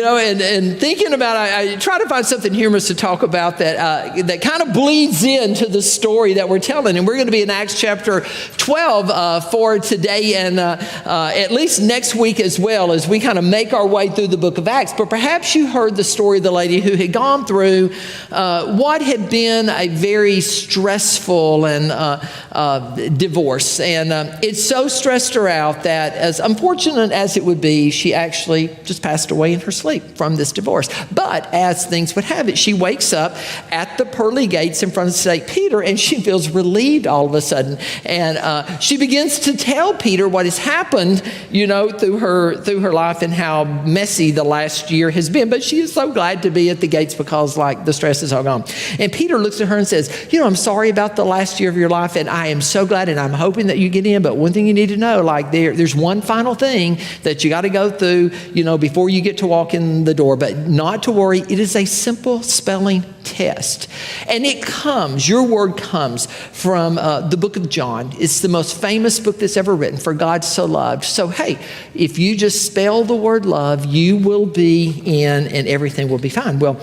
And thinking about it, I try to find something humorous to talk about that kind of bleeds into the story that we're telling. And we're going to be in Acts chapter 12 for today and at least next week as well, as we kind of make our way through the book of Acts. But perhaps you heard the story of the lady who had gone through what had been a very stressful and divorce. And it so stressed her out that, as unfortunate as it would be, she actually just passed away in her sleep from this divorce. But as things would have it, she wakes up at the pearly gates in front of St. Peter, and she feels relieved all of a sudden. And she begins to tell Peter what has happened, through her life and how messy the last year has been. But she is so glad to be at the gates because, the stress is all gone. And Peter looks at her and says, I'm sorry about the last year of your life, and I am so glad, and I'm hoping that you get in. But one thing you need to know, there's one final thing that you got to go through, before you get to walk in the door. But not to worry, it is a simple spelling test. And your word comes from the book of John. It's the most famous book that's ever written, for God so loved. So, hey, if you just spell the word love, you will be in and everything will be fine. Well,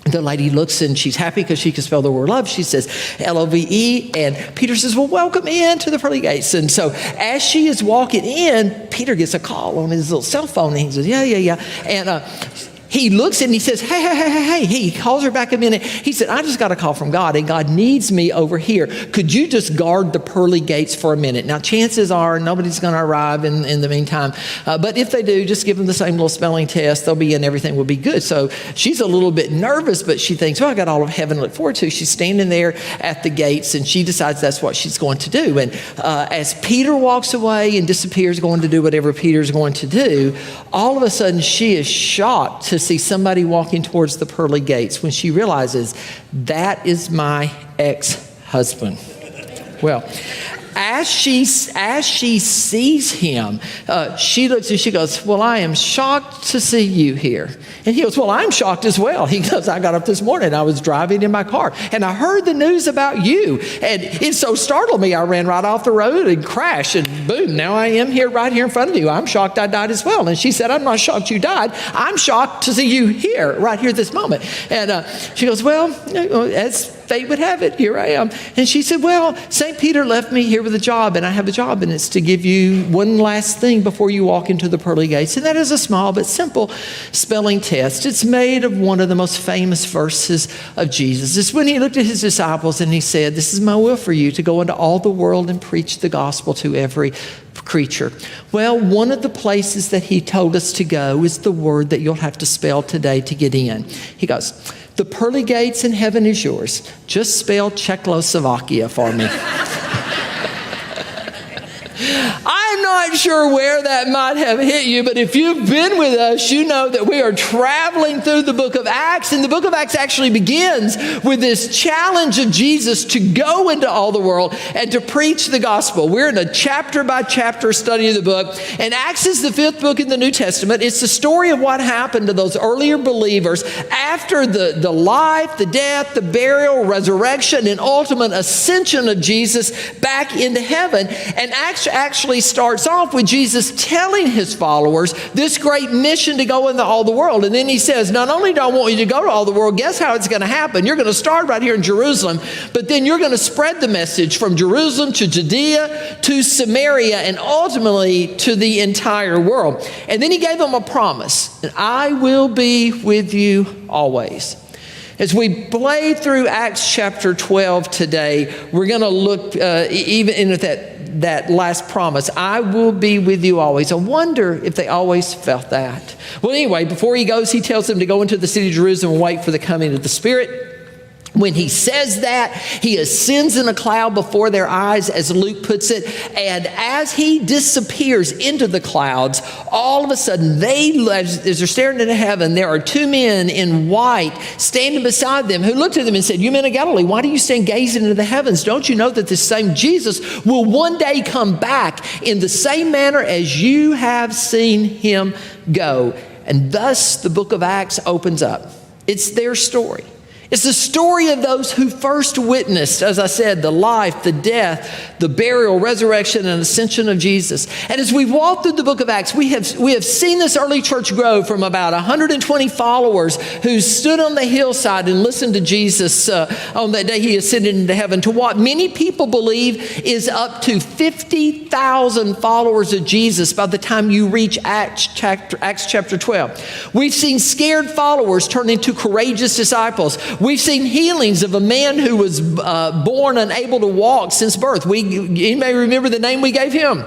the lady looks and she's happy because she can spell the word love. She says Love. And Peter says, well, welcome in to the pearly gates. And so as she is walking in, Peter gets a call on his little cell phone. And he says, yeah. And he looks and he says, hey. He calls her back a minute. He said, I just got a call from God, and God needs me over here. Could you just guard the pearly gates for a minute? Now, chances are nobody's going to arrive in the meantime. But if they do, just give them the same little spelling test. They'll be in. Everything will be good. So she's a little bit nervous, but she thinks, I got all of heaven to look forward to. She's standing there at the gates, and she decides that's what she's going to do. And as Peter walks away and disappears, going to do whatever Peter's going to do, all of a sudden she is shocked to see somebody walking towards the pearly gates when she realizes that is my ex-husband. Well, as she sees him, she looks and she goes, well, I am shocked to see you here. And he goes, well, I'm shocked as well. He goes, I got up this morning. I was driving in my car, and I heard the news about you. And it so startled me, I ran right off the road and crashed. And boom, now I am right here in front of you. I'm shocked I died as well. And she said, I'm not shocked you died. I'm shocked to see you here, right here this moment. And she goes, well, as fate would have it, here I am. And she said, well, St. Peter left me here with a job, and I have a job, and it's to give you one last thing before you walk into the pearly gates. And that is a small but simple spelling test. It's made of one of the most famous verses of Jesus. It's when he looked at his disciples and he said, this is my will for you, to go into all the world and preach the gospel to every creature. Well, one of the places that he told us to go is the word that you'll have to spell today to get in. He goes, the pearly gates in heaven is yours. Just spell Czechoslovakia for me. I'm not sure where that might have hit you, but if you've been with us, you know that we are traveling through the book of Acts, and the book of Acts actually begins with this challenge of Jesus to go into all the world and to preach the gospel. We're in a chapter-by-chapter study of the book, and Acts is the fifth book in the New Testament. It's the story of what happened to those earlier believers after the life, the death, the burial, resurrection, and ultimate ascension of Jesus back into heaven. And Acts actually starts off with Jesus telling his followers this great mission to go into all the world. And then he says, not only do I want you to go to all the world, guess how it's going to happen? You're going to start right here in Jerusalem, but then you're going to spread the message from Jerusalem to Judea to Samaria and ultimately to the entire world. And then he gave them a promise, and I will be with you always. As we blade through Acts chapter 12 today, we're going to look even into that last promise. I will be with you always. I wonder if they always felt that. Well, anyway, before he goes, he tells them to go into the city of Jerusalem and wait for the coming of the Spirit. When he says that, he ascends in a cloud before their eyes, as Luke puts it. And as he disappears into the clouds, all of a sudden, as they're staring into heaven, there are two men in white standing beside them who looked at them and said, you men of Galilee, why do you stand gazing into the heavens? Don't you know that this same Jesus will one day come back in the same manner as you have seen him go? And thus the book of Acts opens up. It's their story. It's the story of those who first witnessed, as I said, the life, the death, the burial, resurrection, and ascension of Jesus. And as we walk through the book of Acts, we have seen this early church grow from about 120 followers who stood on the hillside and listened to Jesus on that day he ascended into heaven, to what many people believe is up to 50,000 followers of Jesus by the time you reach Acts chapter 12. We've seen scared followers turn into courageous disciples. We've seen healings of a man who was born unable to walk since birth. You may remember the name we gave him.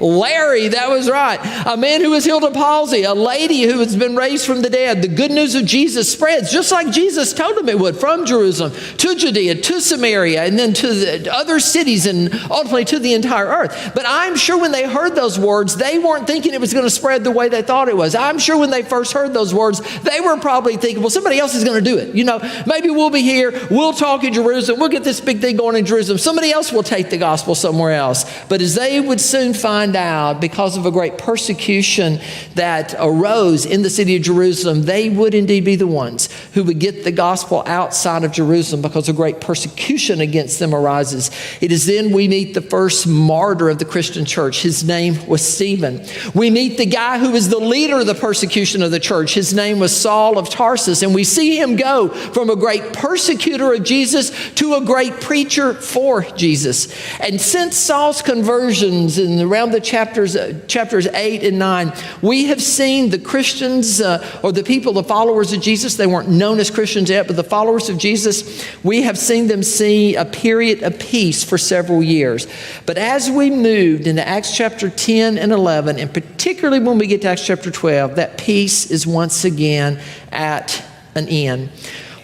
Larry, that was right. A man who was healed of palsy, a lady who has been raised from the dead. The good news of Jesus spreads, just like Jesus told them it would, from Jerusalem to Judea, to Samaria, and then to the other cities, and ultimately to the entire earth. But I'm sure when they heard those words, they weren't thinking it was going to spread the way they thought it was. I'm sure when they first heard those words, they were probably thinking, well, somebody else is going to do it. You know, maybe we'll be here, we'll talk in Jerusalem, we'll get this big thing going in Jerusalem. Somebody else will take the gospel somewhere else. But as they would soon find out, because of a great persecution that arose in the city of Jerusalem, they would indeed be the ones who would get the gospel outside of Jerusalem, because a great persecution against them arises. It is then we meet the first martyr of the Christian church. His name was Stephen. We meet the guy who was the leader of the persecution of the church. His name was Saul of Tarsus. And we see him go from a great persecutor of Jesus to a great preacher for Jesus. And since Saul's conversions in around the chapters 8 and 9, we have seen the Christians or the people, the followers of Jesus. They weren't known as Christians yet, but the followers of Jesus, we have seen them see a period of peace for several years. But as we moved into Acts chapter 10 and 11, and particularly when we get to Acts chapter 12, that peace is once again at an end.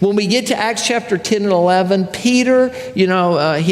When we get to Acts chapter 10 and 11, Peter, he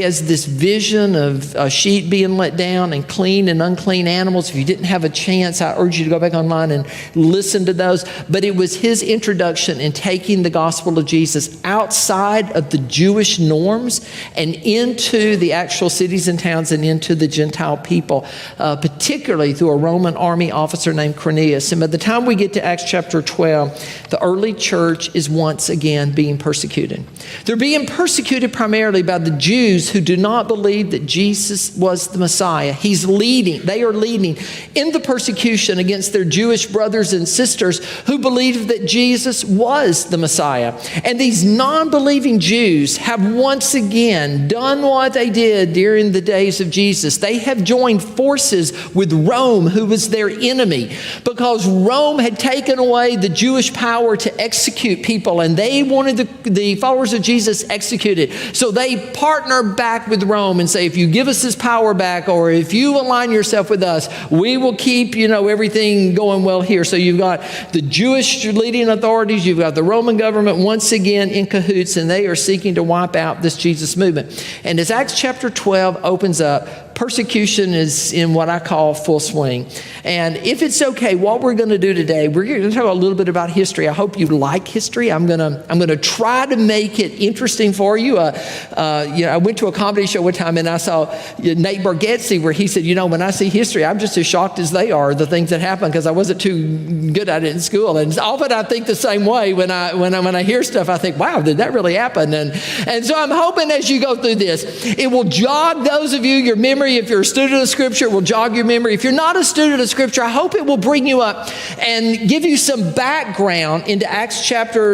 has this vision of sheep being let down and clean and unclean animals. If you didn't have a chance, I urge you to go back online and listen to those. But it was his introduction in taking the gospel of Jesus outside of the Jewish norms and into the actual cities and towns and into the Gentile people, particularly through a Roman army officer named Cornelius. And by the time we get to Acts chapter 12, the early church is once again being persecuted. They're being persecuted primarily by the Jews who do not believe that Jesus was the Messiah. They are leading in the persecution against their Jewish brothers and sisters who believed that Jesus was the Messiah. And these non-believing Jews have once again done what they did during the days of Jesus. They have joined forces with Rome, who was their enemy, because Rome had taken away the Jewish power to execute people, and they wanted the followers of Jesus executed. So they partner back with Rome and say, if you give us this power back, or if you align yourself with us, we will keep, everything going well here. So you've got the Jewish leading authorities, you've got the Roman government once again in cahoots, and they are seeking to wipe out this Jesus movement. And as Acts chapter 12 opens up, persecution is in what I call full swing. And if it's okay, what we're going to do today, we're going to talk a little bit about history. I hope you like history. I'm going to try to make it interesting for you. I went to a comedy show one time and I saw Nate Bargatze, where he said, when I see history, I'm just as shocked as they are, the things that happen, because I wasn't too good at it in school. And often I think the same way when I hear stuff. I think, wow, did that really happen? And so I'm hoping as you go through this, it will jog those of you, your memory. If you're a student of Scripture, it will jog your memory. If you're not a student of Scripture, I hope it will bring you up and give you some background into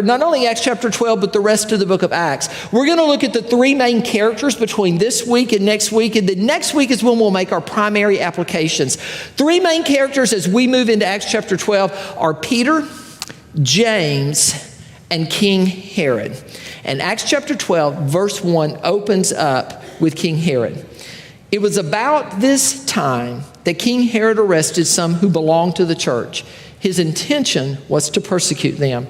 not only Acts chapter 12, but the rest of the book of Acts. We're going to look at the three main characters between this week and next week. And then next week is when we'll make our primary applications. Three main characters as we move into Acts chapter 12 are Peter, James, and King Herod. And Acts chapter 12, verse 1 opens up with King Herod. It was about this time that King Herod arrested some who belonged to the church. His intention was to persecute them.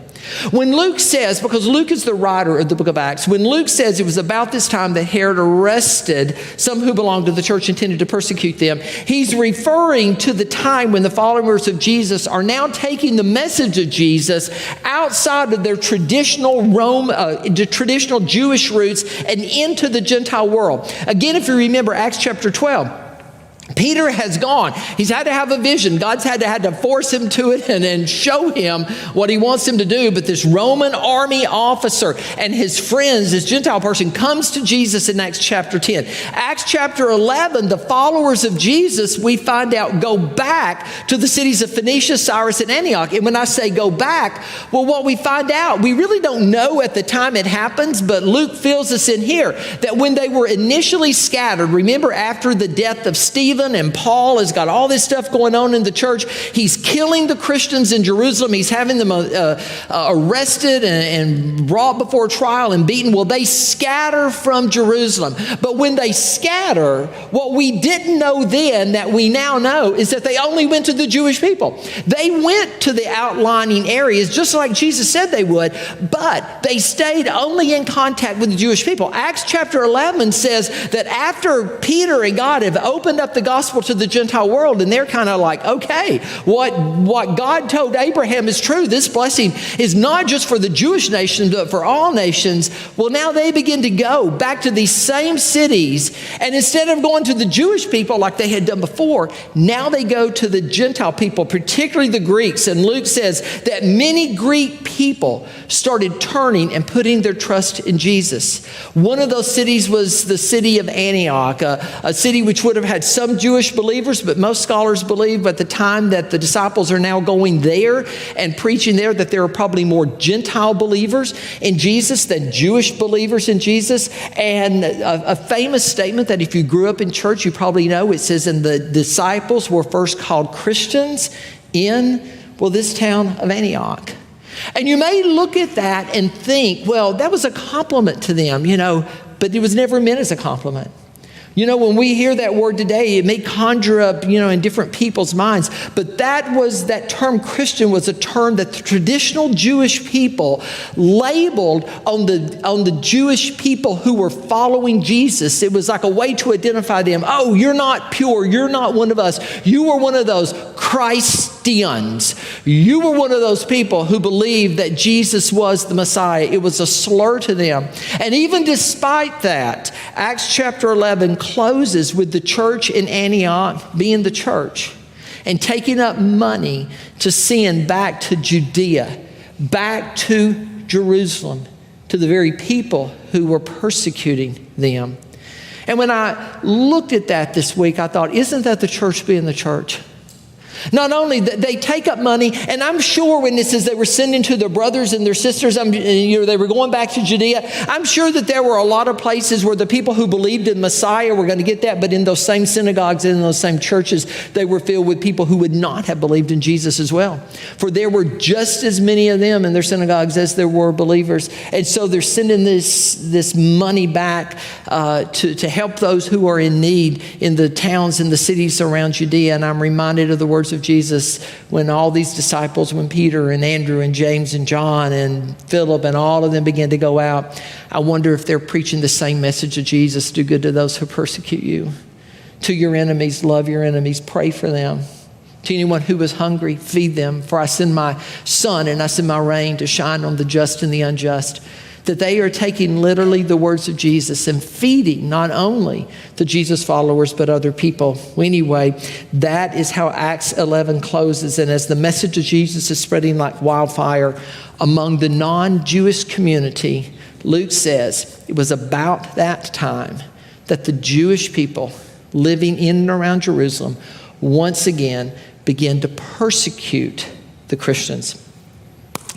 When Luke says, because Luke is the writer of the book of Acts, when Luke says it was about this time that Herod arrested some who belonged to the church, intended to persecute them, he's referring to the time when the followers of Jesus are now taking the message of Jesus outside of their traditional traditional Jewish roots and into the Gentile world. Again, if you remember Acts chapter 12, Peter has gone. He's had to have a vision. God's had to force him to it and show him what he wants him to do. But this Roman army officer and his friends, this Gentile person, comes to Jesus in Acts chapter 10. Acts chapter 11, the followers of Jesus, we find out, go back to the cities of Phoenicia, Cyrus, and Antioch. And when I say go back, well, what we find out, we really don't know at the time it happens, but Luke fills us in here that when they were initially scattered, remember after the death of Stephen, and Paul has got all this stuff going on in the church. He's killing the Christians in Jerusalem. He's having them arrested and brought before trial and beaten. Well, they scatter from Jerusalem. But when they scatter, what we didn't know then that we now know is that they only went to the Jewish people. They went to the outlining areas just like Jesus said they would, but they stayed only in contact with the Jewish people. Acts chapter 11 says that after Peter and God have opened up the gospel to the Gentile world, and they're kind of like, okay, what God told Abraham is true. This blessing is not just for the Jewish nation, but for all nations. Well, now they begin to go back to these same cities, and instead of going to the Jewish people like they had done before, now they go to the Gentile people, particularly the Greeks. And Luke says that many Greek people started turning and putting their trust in Jesus. One of those cities was the city of Antioch, a city which would have had some Jewish believers, but most scholars believe at the time that the disciples are now going there and preaching there that there are probably more Gentile believers in Jesus than Jewish believers in Jesus. And a famous statement that if you grew up in church, you probably know, it says, and the disciples were first called Christians in, well, this town of Antioch. And you may look at that and think, well, that was a compliment to them, but it was never meant as a compliment. When we hear that word today, it may conjure up, in different people's minds. But that term Christian was a term that the traditional Jewish people labeled on the Jewish people who were following Jesus. It was like a way to identify them. Oh, you're not pure. You're not one of us. You were one of those Christians. You were one of those people who believed that Jesus was the Messiah. It was a slur to them. And even despite that, Acts chapter 11 closes with the church in Antioch being the church and taking up money to send back to Judea, back to Jerusalem, to the very people who were persecuting them. And when I looked at that this week, I thought, isn't that the church being the church? Not only that they take up money, and I'm sure when this is they were sending to their brothers and their sisters, they were going back to Judea. I'm sure that there were a lot of places where the people who believed in Messiah were going to get that, but in those same synagogues and in those same churches, they were filled with people who would not have believed in Jesus as well. For there were just as many of them in their synagogues as there were believers. And so they're sending this money back to help those who are in need in the towns and the cities around Judea. And I'm reminded of the words of Jesus when all these disciples, when Peter and Andrew and James and John and Philip and all of them began to go out, I wonder if they're preaching the same message of Jesus: do good to those who persecute you. To your enemies, love your enemies, pray for them. To anyone who is hungry, feed them. For I send my sun and I send my rain to shine on the just and the unjust. That they are taking literally the words of Jesus and feeding not only the Jesus followers, but other people. Anyway, that is how Acts 11 closes. And as the message of Jesus is spreading like wildfire among the non-Jewish community, Luke says it was about that time that the Jewish people living in and around Jerusalem once again began to persecute the Christians.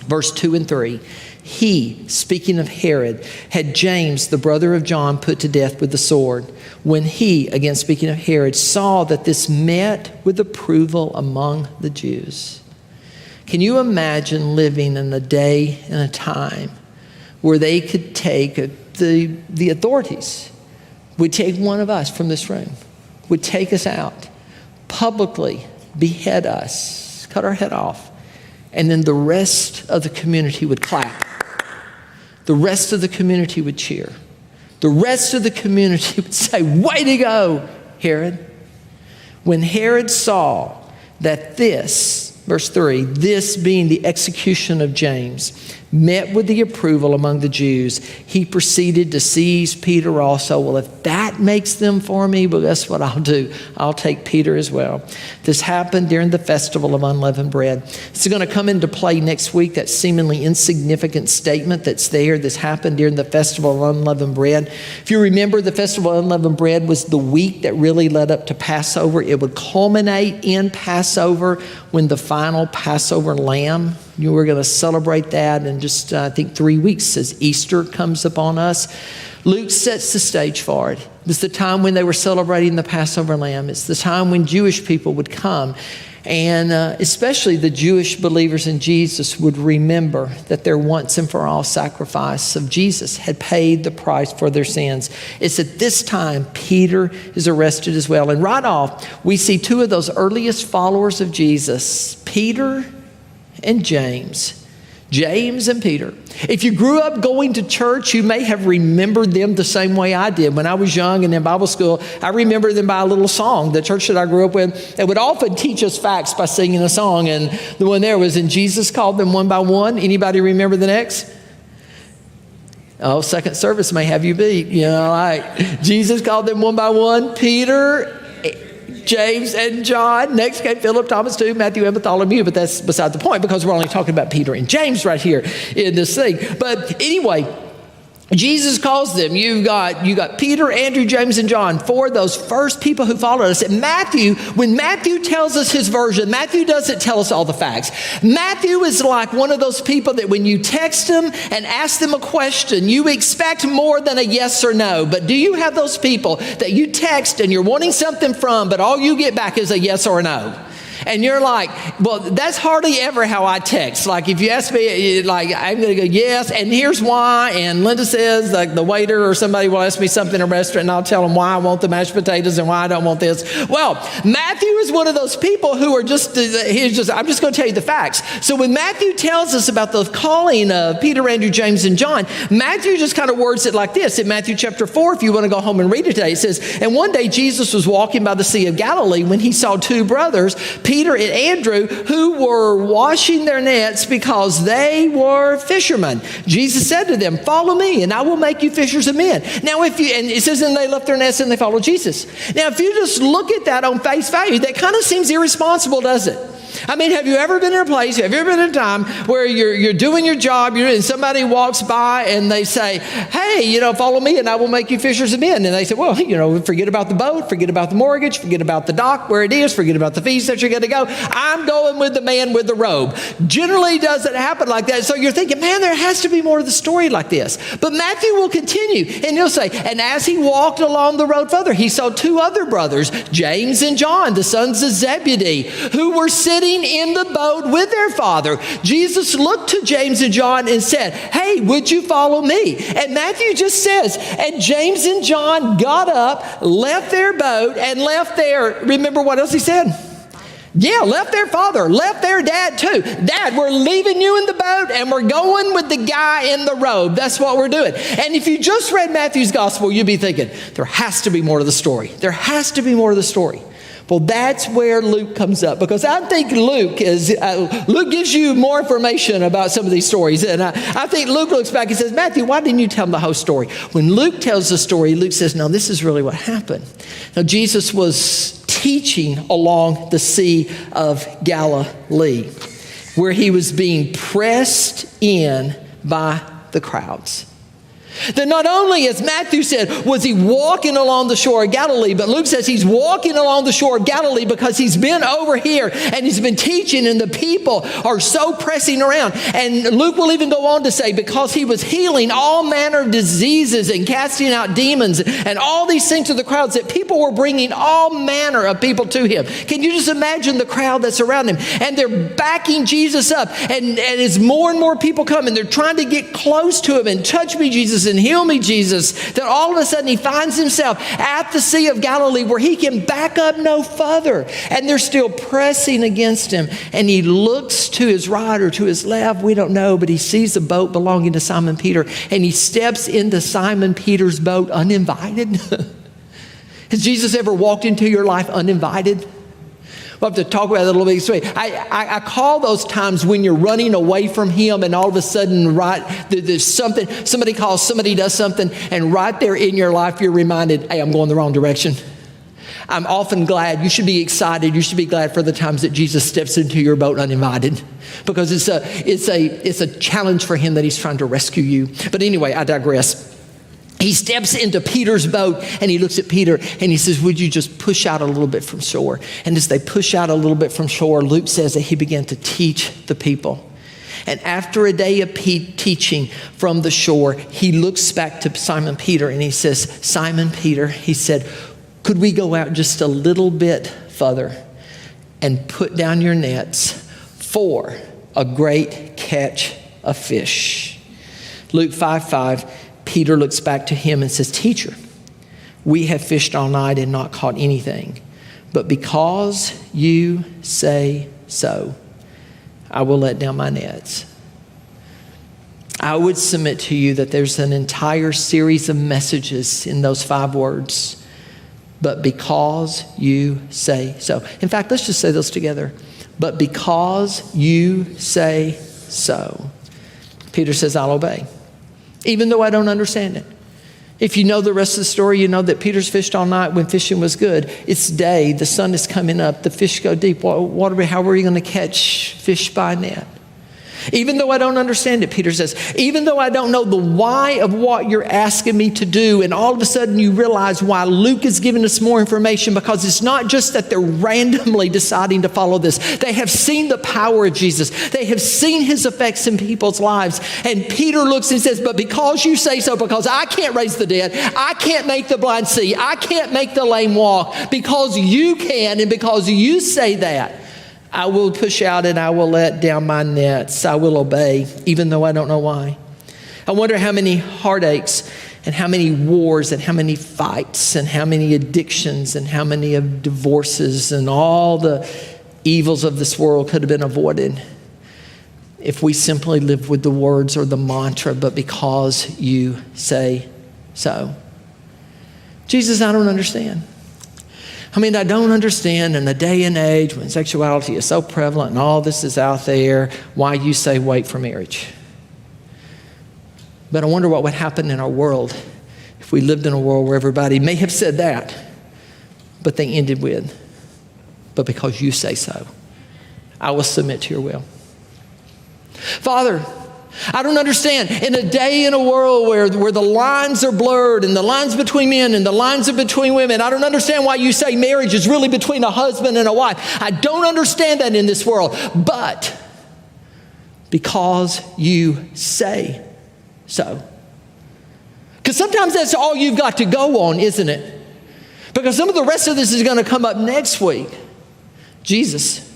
Verse 2 and 3. He, speaking of Herod, had James, the brother of John, put to death with the sword. When he, again speaking of Herod, saw that this met with approval among the Jews. Can you imagine living in a day and a time where they could take the authorities, would take one of us from this room, would take us out, publicly behead us, cut our head off, and then the rest of the community would clap. The rest of the community would cheer. The rest of the community would say, way to go, Herod. When Herod saw that this, verse 3, this being the execution of James, met with the approval among the Jews, he proceeded to seize Peter also. Well, if that makes them for me, well, that's what I'll do. I'll take Peter as well. This happened during the festival of unleavened bread. It's going to come into play next week, that seemingly insignificant statement that's there. This happened during the festival of unleavened bread. If you remember, the festival of unleavened bread was the week that really led up to Passover. It would culminate in Passover when the final Passover lamb, you were going to celebrate that in just, I think, 3 weeks as Easter comes upon us. Luke sets the stage for it. It's the time when they were celebrating the Passover lamb. It's the time when Jewish people would come. And especially the Jewish believers in Jesus would remember that their once and for all sacrifice of Jesus had paid the price for their sins. It's at this time Peter is arrested as well. And right off, we see two of those earliest followers of Jesus, Peter and James. James and Peter. If you grew up going to church, you may have remembered them the same way I did. When I was young and in Bible school, I remember them by a little song. The church that I grew up with, they would often teach us facts by singing a song. And the one there was, and Jesus called them one by one. Anybody remember the next? Oh, second service may have you beat. You know, like Jesus called them one by one. Peter, James and John. Next came Philip, Thomas too, Matthew, and Bartholomew. But that's beside the point because we're only talking about Peter and James right here in this thing. But anyway, Jesus calls them. You got Peter, Andrew, James, and John, four of those first people who followed us. And Matthew, when Matthew tells us his version, Matthew doesn't tell us all the facts. Matthew is like one of those people that when you text them and ask them a question, you expect more than a yes or no. But do you have those people that you text and you're wanting something from, but all you get back is a yes or a no? And you're like, well, that's hardly ever how I text. Like if you ask me, like I'm going to go, yes, and here's why. And Linda says, like the waiter or somebody will ask me something in a restaurant and I'll tell them why I want the mashed potatoes and why I don't want this. Well, Matthew is one of those people who are I'm just going to tell you the facts. So when Matthew tells us about the calling of Peter, Andrew, James, and John, Matthew just kind of words it like this. In Matthew chapter 4, if you want to go home and read it today, it says, and one day Jesus was walking by the Sea of Galilee when he saw two brothers, Peter and Andrew, who were washing their nets because they were fishermen. Jesus said to them, follow me and I will make you fishers of men. Now, and it says, and they left their nets and they followed Jesus. Now, if you just look at that on face value, that kind of seems irresponsible, does it? I mean, have you ever been in a place, have you ever been in a time where you're doing your job and somebody walks by and they say, hey, follow me and I will make you fishers of men. And they say, well, forget about the boat, forget about the mortgage, forget about the dock where it is, forget about the fees that you're going to go. I'm going with the man with the robe. Generally doesn't happen like that. So you're thinking, man, there has to be more to the story like this. But Matthew will continue and he'll say, and as he walked along the road further, he saw two other brothers, James and John, the sons of Zebedee, who were sitting in the boat with their father. Jesus looked to James and John and said, hey, would you follow me? And Matthew just says, and James and John got up, left their boat, and left their, remember what else he said? Yeah, left their father, left their dad too. Dad, we're leaving you in the boat and we're going with the guy in the robe. That's what we're doing. And if you just read Matthew's gospel, you'd be thinking, there has to be more to the story. There has to be more to the story. Well, that's where Luke comes up, because I think Luke gives you more information about some of these stories. And I think Luke looks back and says, Matthew, why didn't you tell him the whole story? When Luke tells the story, Luke says, no, this is really what happened. Now, Jesus was teaching along the Sea of Galilee, where he was being pressed in by the crowds. That not only, as Matthew said, was he walking along the shore of Galilee, but Luke says he's walking along the shore of Galilee because he's been over here and he's been teaching and the people are so pressing around. And Luke will even go on to say because he was healing all manner of diseases and casting out demons and all these things to the crowds, that people were bringing all manner of people to him. Can you just imagine the crowd that's around him? And they're backing Jesus up, and as more and more people come and they're trying to get close to him and touch me, Jesus, and heal me, Jesus, that all of a sudden he finds himself at the Sea of Galilee where he can back up no further. And they're still pressing against him. And he looks to his right or to his left, we don't know, but he sees a boat belonging to Simon Peter. And he steps into Simon Peter's boat uninvited. Has Jesus ever walked into your life uninvited? We'll have to talk about it a little bit. I call those times when you're running away from Him and all of a sudden, there's something, somebody calls, somebody does something, and right there in your life, you're reminded, hey, I'm going the wrong direction. I'm often glad, you should be excited, you should be glad for the times that Jesus steps into your boat uninvited, because it's a challenge for Him that He's trying to rescue you. But anyway, I digress. He steps into Peter's boat and he looks at Peter and he says, would you just push out a little bit from shore? And as they push out a little bit from shore, Luke says that he began to teach the people. And after a day of teaching from the shore, he looks back to Simon Peter and he says, Simon Peter, he said, could we go out just a little bit further and put down your nets for a great catch of fish? Luke 5:5. Peter looks back to him and says, Teacher, we have fished all night and not caught anything. But because you say so, I will let down my nets. I would submit to you that there's an entire series of messages in those 5 words. But because you say so. In fact, let's just say those together. But because you say so. Peter says, I'll obey. Even though I don't understand it. If you know the rest of the story, you know that Peter's fished all night when fishing was good. It's day, the sun is coming up, the fish go deep. How are we going to catch fish by net? Even though I don't understand it, Peter says, even though I don't know the why of what you're asking me to do, and all of a sudden you realize why Luke is giving us more information, because it's not just that they're randomly deciding to follow this. They have seen the power of Jesus. They have seen His effects in people's lives. And Peter looks and says, but because you say so, because I can't raise the dead, I can't make the blind see, I can't make the lame walk, because you can, and because you say that, I will push out and I will let down my nets. I will obey, even though I don't know why. I wonder how many heartaches and how many wars and how many fights and how many addictions and how many of divorces and all the evils of this world could have been avoided if we simply lived with the words or the mantra, but because you say so. Jesus, I don't understand. I don't understand in a day and age when sexuality is so prevalent and all this is out there, why you say wait for marriage. But I wonder what would happen in our world if we lived in a world where everybody may have said that, but they ended with, but because you say so, I will submit to your will. Father, I don't understand. In a day, in a world where the lines are blurred and the lines between men and the lines are between women, I don't understand why you say marriage is really between a husband and a wife. I don't understand that in this world. But because you say so. Because sometimes that's all you've got to go on, isn't it? Because some of the rest of this is going to come up next week. Jesus,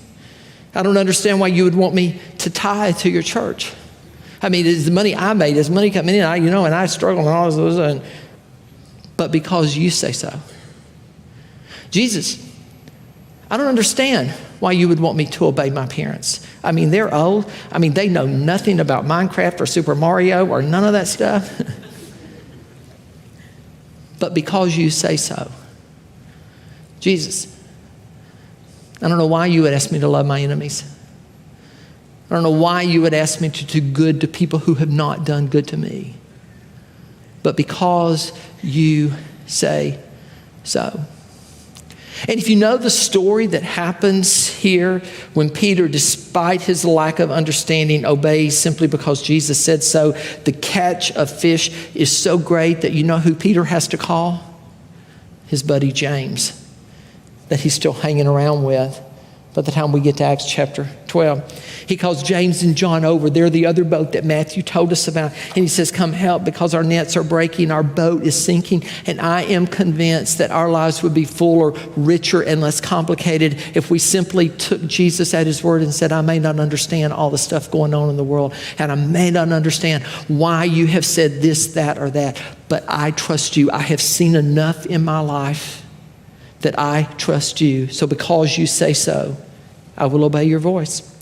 I don't understand why you would want me to tithe to your church. It's the money I made, it's money coming in, and I struggle and all those. But because you say so. Jesus, I don't understand why you would want me to obey my parents. They're old. They know nothing about Minecraft or Super Mario or none of that stuff. But because you say so. Jesus, I don't know why you would ask me to love my enemies. I don't know why you would ask me to do good to people who have not done good to me. But because you say so. And if you know the story that happens here when Peter, despite his lack of understanding, obeys simply because Jesus said so, the catch of fish is so great that you know who Peter has to call? His buddy James, that he's still hanging around with by the time we get to Acts chapter 12. He calls James and John over. They're the other boat that Matthew told us about. And he says, come help because our nets are breaking. Our boat is sinking. And I am convinced that our lives would be fuller, richer, and less complicated if we simply took Jesus at his word and said, I may not understand all the stuff going on in the world. And I may not understand why you have said this, that, or that. But I trust you. I have seen enough in my life that I trust you. So because you say so, I will obey your voice.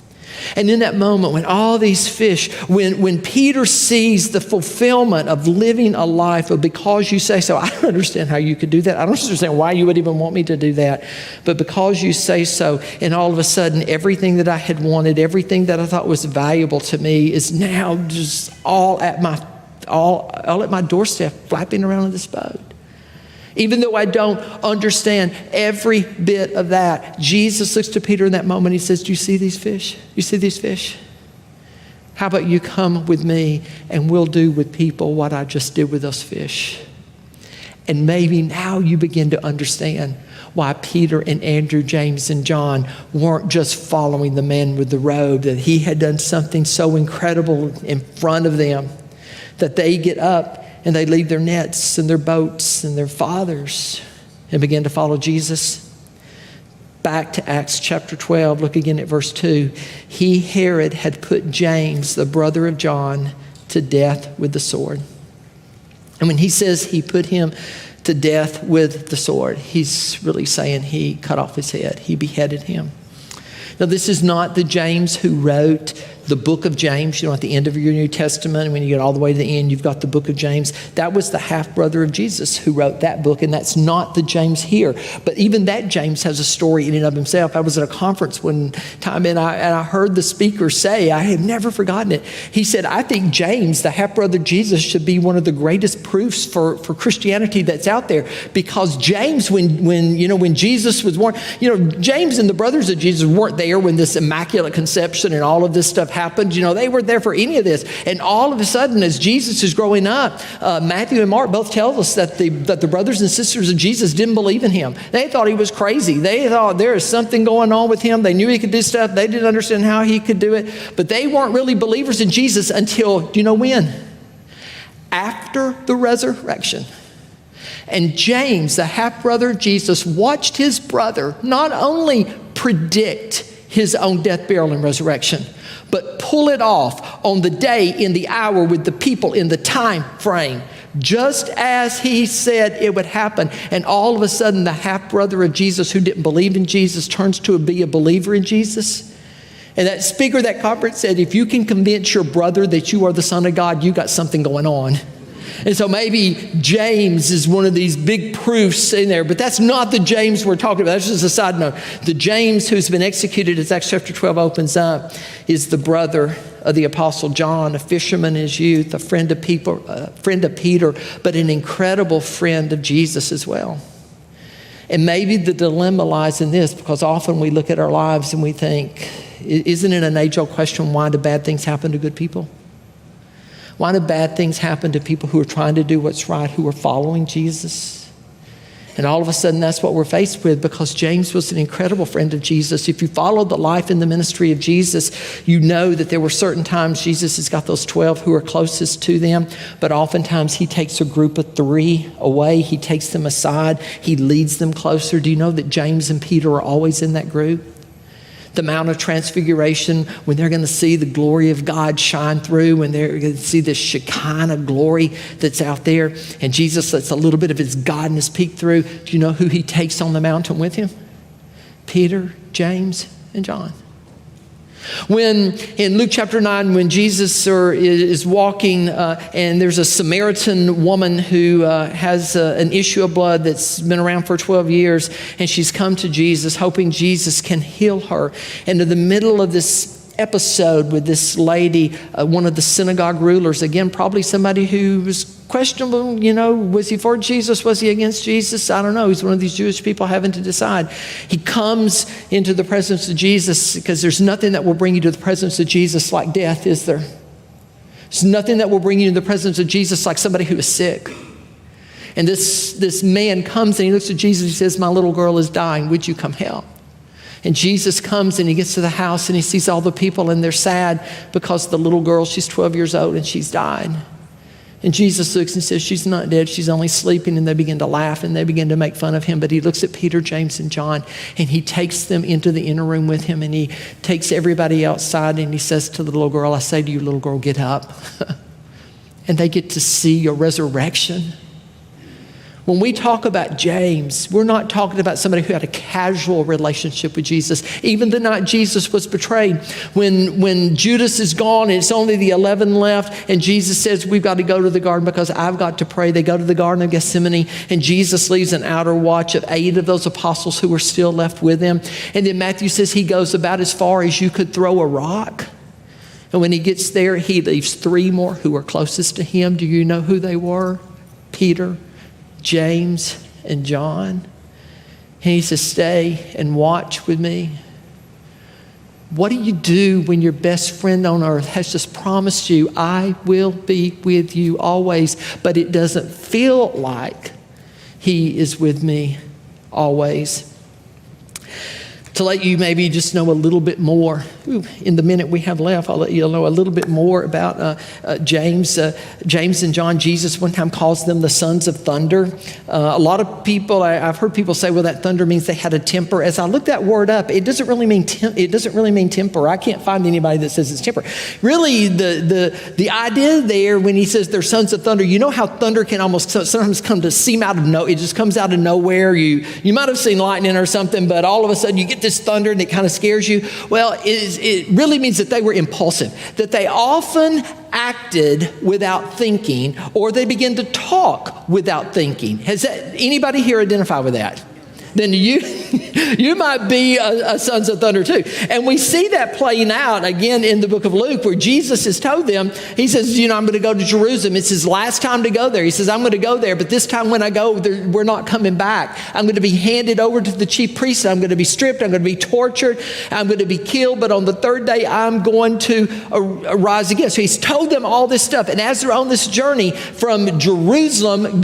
And in that moment, when all these fish, when Peter sees the fulfillment of living a life of because you say so, I don't understand how you could do that. I don't understand why you would even want me to do that. But because you say so, and all of a sudden, everything that I had wanted, everything that I thought was valuable to me is now just all at my doorstep, flapping around in this boat. Even though I don't understand every bit of that, Jesus looks to Peter in that moment. He says, do you see these fish? You see these fish? How about you come with me and we'll do with people what I just did with those fish? And maybe now you begin to understand why Peter and Andrew, James and John weren't just following the man with the robe, that he had done something so incredible in front of them that they get up and they leave their nets and their boats and their fathers and begin to follow Jesus. Back to Acts chapter 12, look again at verse 2. He, Herod, had put James, the brother of John, to death with the sword. And when he says he put him to death with the sword, he's really saying he cut off his head. He beheaded him. Now, this is not the James who wrote the book of James. You know, at the end of your New Testament, when you get all the way to the end, you've got the book of James. That was the half-brother of Jesus who wrote that book, and that's not the James here. But even that James has a story in and of himself. I was at a conference one time, and I heard the speaker say, I have never forgotten it. He said, I think James, the half-brother of Jesus, should be one of the greatest proofs for Christianity that's out there. Because James, when Jesus was born, James and the brothers of Jesus weren't there when this Immaculate Conception and all of this stuff happened. They weren't there for any of this. And all of a sudden, as Jesus is growing up, Matthew and Mark both tell us that the brothers and sisters of Jesus didn't believe in him. They thought he was crazy. They thought there is something going on with him. They knew he could do stuff. They didn't understand how he could do it. But they weren't really believers in Jesus until, do you know when? After the resurrection. And James, the half-brother of Jesus, watched his brother not only predict his own death, burial, and resurrection, but pull it off on the day, in the hour, with the people, in the time frame, just as he said it would happen. And all of a sudden, the half-brother of Jesus who didn't believe in Jesus turns to be a believer in Jesus. And that speaker at that conference said, if you can convince your brother that you are the Son of God, you got something going on. And so maybe James is one of these big proofs in there, but that's not the James we're talking about. That's just a side note. The James who's been executed, as Acts chapter 12 opens up, is the brother of the Apostle John, a fisherman in his youth, a friend of Peter, but an incredible friend of Jesus as well. And maybe the dilemma lies in this, because often we look at our lives and we think, isn't it an age-old question, why do bad things happen to good people? Why do bad things happen to people who are trying to do what's right, who are following Jesus? And all of a sudden, that's what we're faced with, because James was an incredible friend of Jesus. If you followed the life and the ministry of Jesus, you know that there were certain times Jesus has got those 12 who are closest to them, but oftentimes he takes a group of 3 away. He takes them aside. He leads them closer. Do you know that James and Peter are always in that group? The Mount of Transfiguration, when they're going to see the glory of God shine through, when they're going to see this Shekinah glory that's out there, and Jesus lets a little bit of his godness peek through. Do you know who he takes on the mountain with him? Peter, James, and John. When in Luke chapter 9, when Jesus is walking and there's a Samaritan woman who has an issue of blood that's been around for 12 years, and she's come to Jesus hoping Jesus can heal her. And in the middle of this episode with this lady, one of the synagogue rulers, again, probably somebody who was questionable, was he for Jesus? Was he against Jesus? I don't know. He's one of these Jewish people having to decide. He comes into the presence of Jesus, because there's nothing that will bring you to the presence of Jesus like death, is there? There's nothing that will bring you to the presence of Jesus like somebody who is sick. And this man comes and he looks at Jesus and he says, my little girl is dying. Would you come help? And Jesus comes and he gets to the house and he sees all the people, and they're sad because the little girl, she's 12 years old and she's died. And Jesus looks and says, she's not dead, she's only sleeping. And they begin to laugh and they begin to make fun of him. But he looks at Peter, James, and John, and he takes them into the inner room with him, and he takes everybody outside, and he says to the little girl, I say to you, little girl, get up. And they get to see a resurrection When we talk about James, we're not talking about somebody who had a casual relationship with Jesus. Even the night Jesus was betrayed, when Judas is gone and it's only the 11 left, and Jesus says, we've got to go to the garden because I've got to pray. They go to the Garden of Gethsemane, and Jesus leaves an outer watch of 8 of those apostles who were still left with him. And then Matthew says he goes about as far as you could throw a rock. And when he gets there, he leaves 3 more who were closest to him. Do you know who they were? Peter, James, and John. And he says, stay and watch with me. What do you do when your best friend on earth has just promised you, I will be with you always, but it doesn't feel like he is with me always? To let you maybe just know a little bit more. In the minute we have left, I'll let you know a little bit more about James. James and John, Jesus one time calls them the sons of thunder. A lot of people, I've heard people say, well, that thunder means they had a temper. As I look that word up, it doesn't really mean temper. I can't find anybody that says it's temper. Really, the idea there when he says they're sons of thunder, you know how thunder can almost sometimes come to seem out of nowhere. It just comes out of nowhere. You might have seen lightning or something, but all of a sudden you get this thunder and it kind of scares you. Well, it really means that they were impulsive, that they often acted without thinking, or they begin to talk without thinking. Has anybody here identify with that? Then you might be a sons of thunder too. And we see that playing out again in the book of Luke, where Jesus has told them, he says, I'm going to go to Jerusalem. It's his last time to go there. He says, I'm going to go there, but this time when I go, we're not coming back. I'm going to be handed over to the chief priests. I'm going to be stripped. I'm going to be tortured. I'm going to be killed. But on the 3rd day, I'm going to rise again. So he's told them all this stuff. And as they're on this journey from Jerusalem,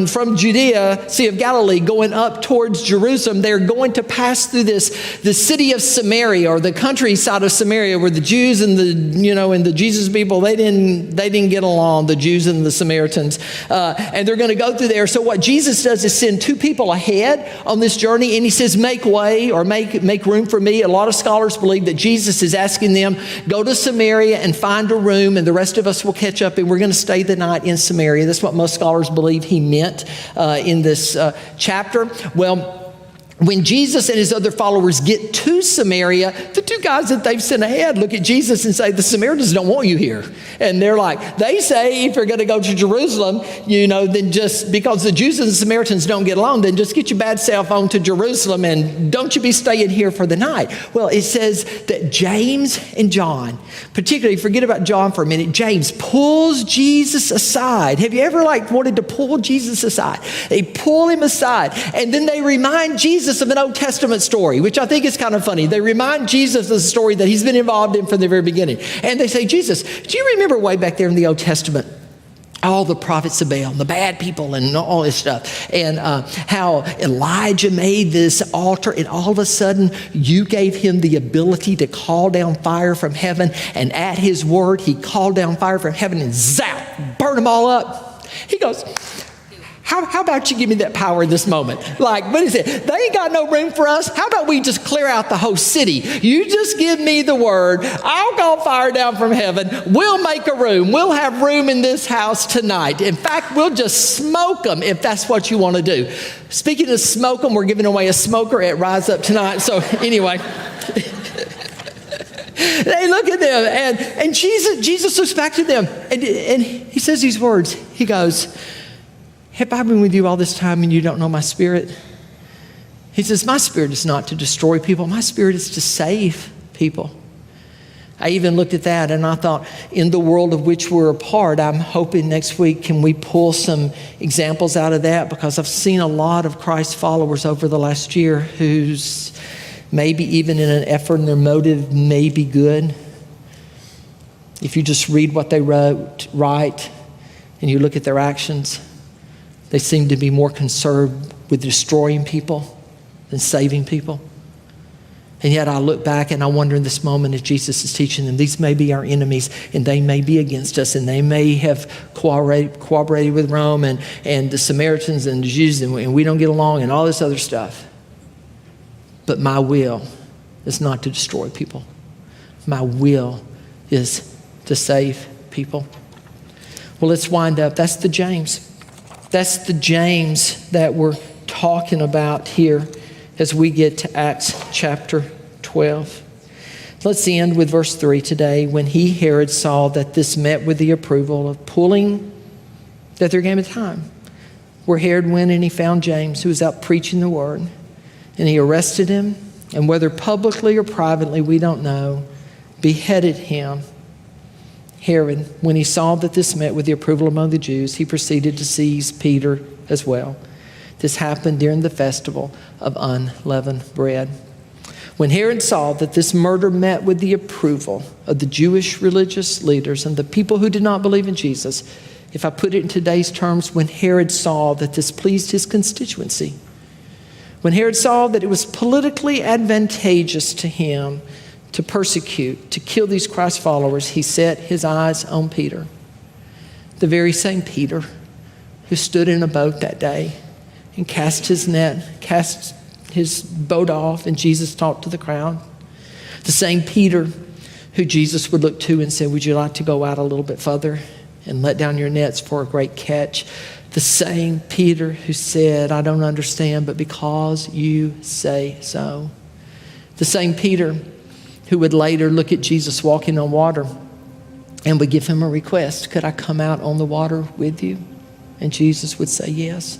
from Judea, Sea of Galilee, going up towards Jerusalem, they're going to pass through the city of Samaria, or the countryside of Samaria, where the Jews and the Jesus people, they didn't get along, the Jews and the Samaritans, and they're going to go through there. So what Jesus does is send 2 people ahead on this journey, and he says, make way, or make room for me. A lot of scholars believe that Jesus is asking them, go to Samaria and find a room, and the rest of us will catch up, and we're going to stay the night in Samaria. That's what most scholars believe he meant in this chapter. Well, when Jesus and his other followers get to Samaria, the 2 guys that they've sent ahead look at Jesus and say, the Samaritans don't want you here. And they say, if you're going to go to Jerusalem, then just because the Jews and the Samaritans don't get along, then just get your bad self on to Jerusalem and don't you be staying here for the night. Well, it says that James and John, particularly, forget about John for a minute, James pulls Jesus aside. Have you ever wanted to pull Jesus aside? They pull him aside, and then they remind Jesus of an Old Testament story, which I think is kind of funny. They remind Jesus of the story that he's been involved in from the very beginning. And they say, Jesus, do you remember way back there in the Old Testament, all the prophets of Baal, and the bad people and all this stuff, and how Elijah made this altar, and all of a sudden you gave him the ability to call down fire from heaven, and at his word he called down fire from heaven and zap, burn them all up. He goes, How about you give me that power in this moment? What is it? They ain't got no room for us. How about we just clear out the whole city? You just give me the word. I'll call fire down from heaven. We'll make a room. We'll have room in this house tonight. In fact, we'll just smoke them if that's what you want to do. Speaking of smoke them, we're giving away a smoker at Rise Up tonight. So anyway. They look at them, and Jesus looks back to them, and he says these words. He goes, have I been with you all this time and you don't know my spirit? He says, my spirit is not to destroy people. My spirit is to save people. I even looked at that and I thought, in the world of which we're a part, I'm hoping next week can we pull some examples out of that, because I've seen a lot of Christ followers over the last year who's maybe even in an effort and their motive may be good. If you just read what they write and you look at their actions, they seem to be more concerned with destroying people than saving people. And yet I look back and I wonder in this moment, as Jesus is teaching them, these may be our enemies and they may be against us, and they may have cooperated with Rome and the Samaritans and the Jews, and we don't get along and all this other stuff. But my will is not to destroy people. My will is to save people. Well, let's wind up. That's the James. That's the James that we're talking about here as we get to Acts chapter 12. Let's end with verse 3 today. When he, Herod, saw that this met with the approval of pulling, that there came a time where Herod went and he found James, who was out preaching the word, and he arrested him, and whether publicly or privately, we don't know, beheaded him. Herod, when he saw that this met with the approval among the Jews, he proceeded to seize Peter as well. This happened during the festival of unleavened bread. When Herod saw that this murder met with the approval of the Jewish religious leaders and the people who did not believe in Jesus, if I put it in today's terms, when Herod saw that this pleased his constituency, when Herod saw that it was politically advantageous to him to persecute, to kill these Christ followers, he set his eyes on Peter, the very same Peter who stood in a boat that day and cast his boat off, and Jesus talked to the crowd. The same Peter who Jesus would look to and say, would you like to go out a little bit further and let down your nets for a great catch? The same Peter who said, I don't understand, but because you say so. The same Peter who would later look at Jesus walking on water and would give him a request. Could I come out on the water with you? And Jesus would say yes.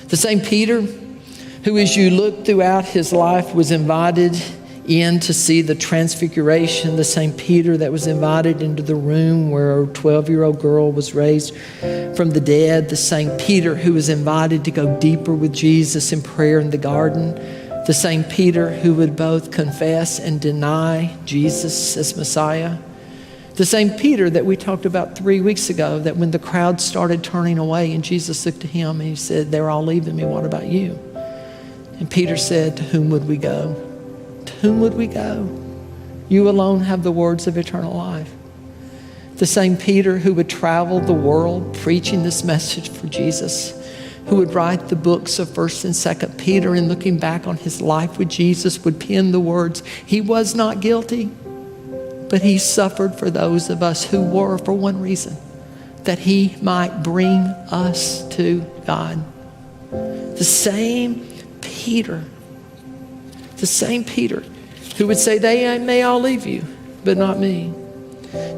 The same Peter who, as you look throughout his life, was invited in to see the transfiguration. The same Peter that was invited into the room where a 12-year-old girl was raised from the dead. The same Peter who was invited to go deeper with Jesus in prayer in the garden. The same Peter who would both confess and deny Jesus as Messiah. The same Peter that we talked about 3 weeks ago, that when the crowd started turning away and Jesus looked to him and he said, they're all leaving me, what about you? And Peter said, to whom would we go? To whom would we go? You alone have the words of eternal life. The same Peter who would travel the world preaching this message for Jesus, who would write the books of 1st and 2nd Peter, and looking back on his life with Jesus would pen the words, he was not guilty, but he suffered for those of us who were, for one reason, that he might bring us to God. The same Peter who would say, they may all leave you, but not me.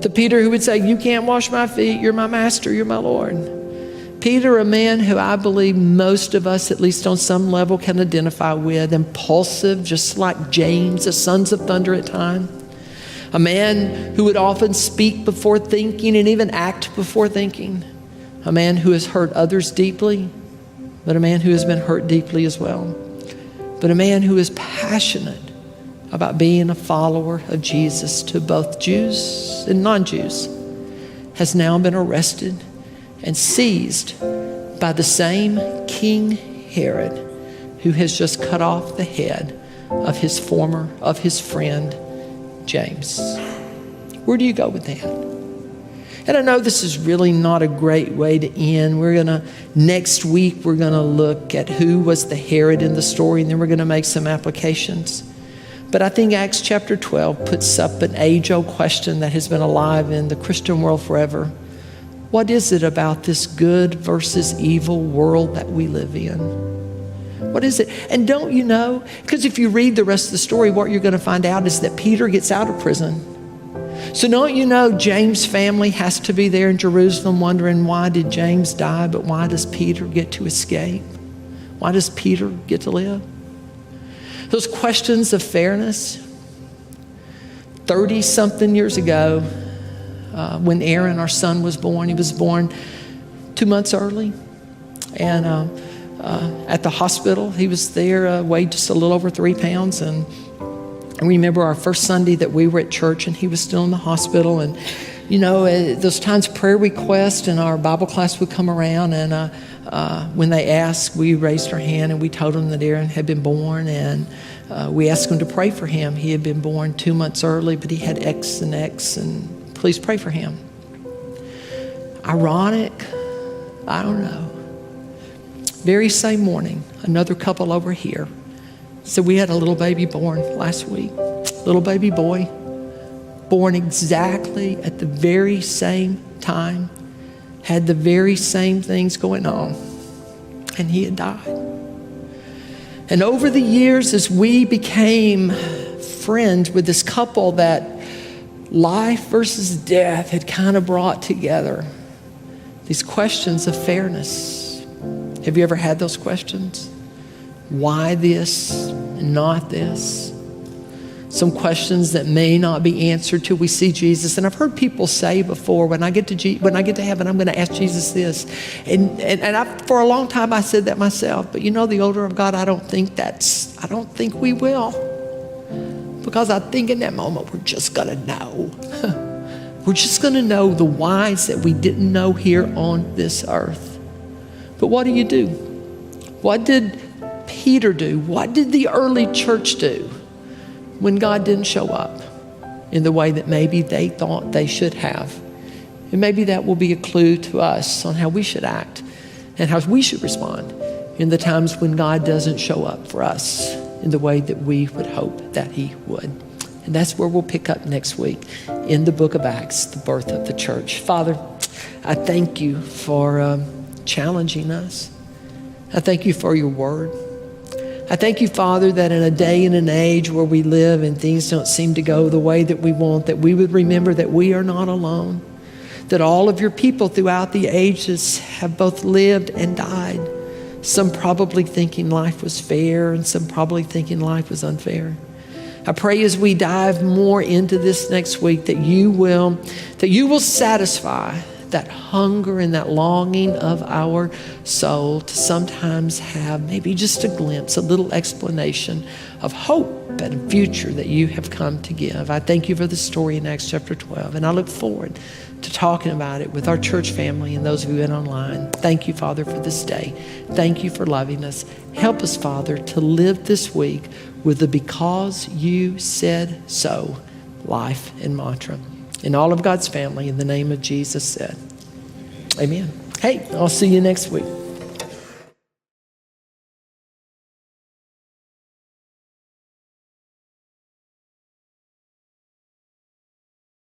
The Peter who would say, you can't wash my feet, you're my master, you're my Lord. Peter, a man who I believe most of us, at least on some level, can identify with, impulsive, just like James, the sons of thunder at times. A man who would often speak before thinking and even act before thinking. A man who has hurt others deeply, but a man who has been hurt deeply as well. But a man who is passionate about being a follower of Jesus to both Jews and non-Jews, has now been arrested and seized by the same King Herod, who has just cut off the head of his friend, James. Where do you go with that? And I know this is really not a great way to end. Next week, we're going to look at who was the Herod in the story, and then we're going to make some applications. But I think Acts chapter 12 puts up an age-old question that has been alive in the Christian world forever. What is it about this good versus evil world that we live in? What is it? And don't you know? Because if you read the rest of the story, what you're going to find out is that Peter gets out of prison. So don't you know James' family has to be there in Jerusalem wondering, why did James die, but why does Peter get to escape? Why does Peter get to live? Those questions of fairness. 30-something years ago, when Aaron, our son, was born, he was born 2 months early. And at the hospital, he was there, weighed just a little over 3 pounds. And I remember our first Sunday that we were at church and he was still in the hospital. And, you know, those times prayer requests and our Bible class would come around. And when they asked, we raised our hand and we told them that Aaron had been born. And we asked them to pray for him. He had been born 2 months early, but he had X and X, and please pray for him. Ironic? I don't know. Very same morning, another couple over here. So we had a little baby born last week. Little baby boy, born exactly at the very same time had the very same things going on, and he had died. And over the years, as we became friends with this couple that life versus death had kind of brought together, these questions of fairness. Have you ever had those questions? Why this and not this? Some questions that may not be answered till we see Jesus. And I've heard people say before, when I get to heaven, I'm going to ask Jesus this. And for a long time I said that myself. But the older I've got, I don't think we will. Because I think in that moment we're just going to know. We're just going to know the whys that we didn't know here on this earth. But what do? What did Peter do? What did the early church do when God didn't show up in the way that maybe they thought they should have? And maybe that will be a clue to us on how we should act and how we should respond in the times when God doesn't show up for us in the way that we would hope that he would. And that's where we'll pick up next week in the book of Acts, the birth of the church. Father, I thank you for challenging us. I thank you for your word. I thank you, Father, that in a day and an age where we live and things don't seem to go the way that we want, that we would remember that we are not alone, that all of your people throughout the ages have both lived and died, some probably thinking life was fair and some probably thinking life was unfair. I pray as we dive more into this next week that you will satisfy that hunger and that longing of our soul to sometimes have maybe just a glimpse, a little explanation of hope and a future that you have come to give. I thank you for the story in Acts chapter 12, and I look forward to talking about it with our church family and those of you in online. Thank you, Father, for this day. Thank you for loving us. Help us, Father, to live this week with the because you said so life and mantra. And all of God's family, in the name of Jesus said, amen. Hey, I'll see you next week.